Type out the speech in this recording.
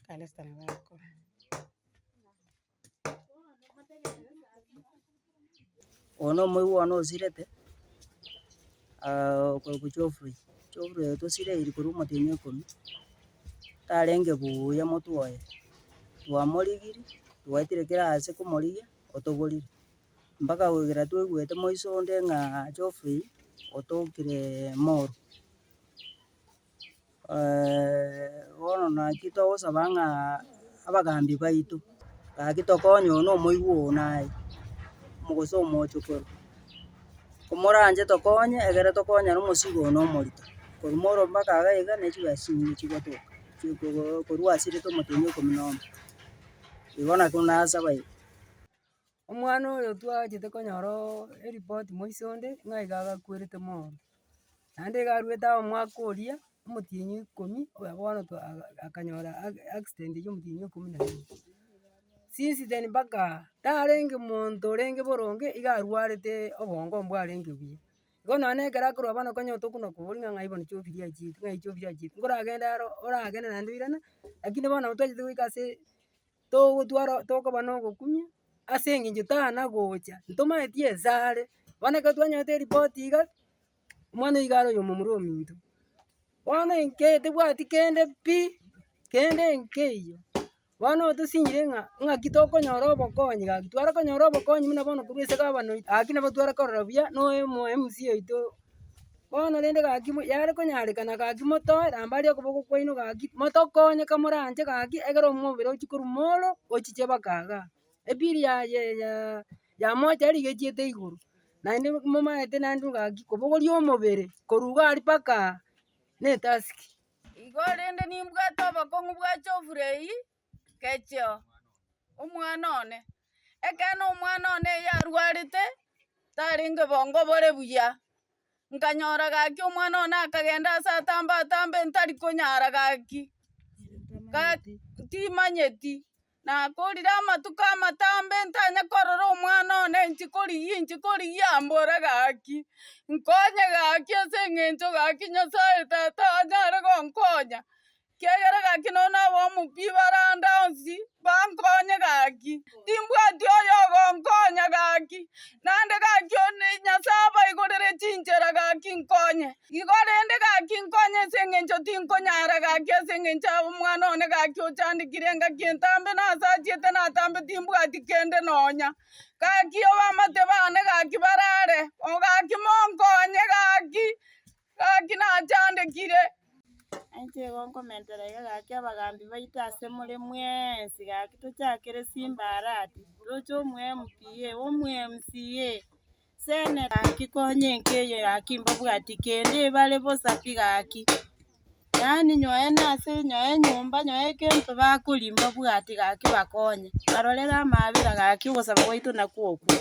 kalesta na bako ono moiwono osirete kwa Geoffrey tosire iri kuri omotenyo 10 tarenge buya motwoye twamorigiri twaitire kirase komorigia otogorire mpaka gwegera twaigwete moiso onde ng'a Geoffrey otokire Moro. Bono naki togosaba ng'a abagambi baito gaki tokonye ono omoigwa oo naye omogose omochokoro komoranje tokonye egere tokonyana omosigo ono omorito korwa Moro mpaka iga iga na chibesa chinyinge chigotoka korwa asirete omotenyo 11 igo nakio nasaba igo. Omwana oyo twachete konyora eripoti moiso onde ng'a iga agakwerete Moro, naende iga arwete omwaka oria omotienyi 10 oyo bono akanyora accident ya omotienyi 11. Since then mpaka tarenge monto orenge boronge iga arwarete obongo mbwarenge buya. Igo nonye ekero akorwa bono konya tokona koboria ng'a bono Geoffrey achiete ng'ai Geoffrey achiete nkoragende aro oragende naende oirana lakini bono twachete goika ase togotwara tokoba na ogokumia ase eng'encho tana gocha ntomaeti esare bono ekero twanyorete eripoti iga omwana iga are oyomomura ominto bono enke tebwati kende pi kende nkeiyo bono tosinyire ng'aki tokonyora obokonyi gaki twarekonyora obokonyi buna bono korwa ase gavana oito gaki nabo twarekorora buya na MC oito bono rende gaki yare konyarekana gaki motoe ramba aria okoboko kwaino gaki motokonye kamoranje gaki egere omobere ochie korwa Moro ochiche mpaka iga ebili ya mocha eri iga echiete igoro naende momaete naende gaki kobogoria omobere korwa iga aria mpaka na etaski. Igo rende nimbwate obokong'u bwa Geoffrey kechio omwana one ekero na omwana one yarwarete tarenge bongo bore buya nkanyora gaki omwana one akagenda ase atambe ntari konyara gaki timanyeti nakorire amatuko amatambe ntanya korora omwana one nchikorigia ambore gaki nkonye gaki ase eng'encho gaki Nyasaye tata anyare gonkonya kiagera gaki nonye aba omopi baranda onsi bankonye gaki timbwati oyo ogonkonya gaki naende gaki one Nyasaye abaigorere chinchera gaki nkonye igo rende gaki nkonye ase eng'encho tinkonyara gaki ase eng'encho omwana one gaki ochandikire ngaki entambe nase achiete natambe timbwati kende nonya gaki obamate bane gaki barare gaki monkonye gaki nachandekire. Inche igo nkomentera iga gaki abagambi baito ase more mwensi gaki tochakere Simba Arati roche omo-MPA omo-MCA seneta gaki konye enkeyo gaki mbabwati kende ebare bosa pi gaki yaani nyoe nase nyoe nyomba nyoe kento bakoria mbabwati gaki bakonye barorere amabera gaki ogosaba gwaito nakwo okwo.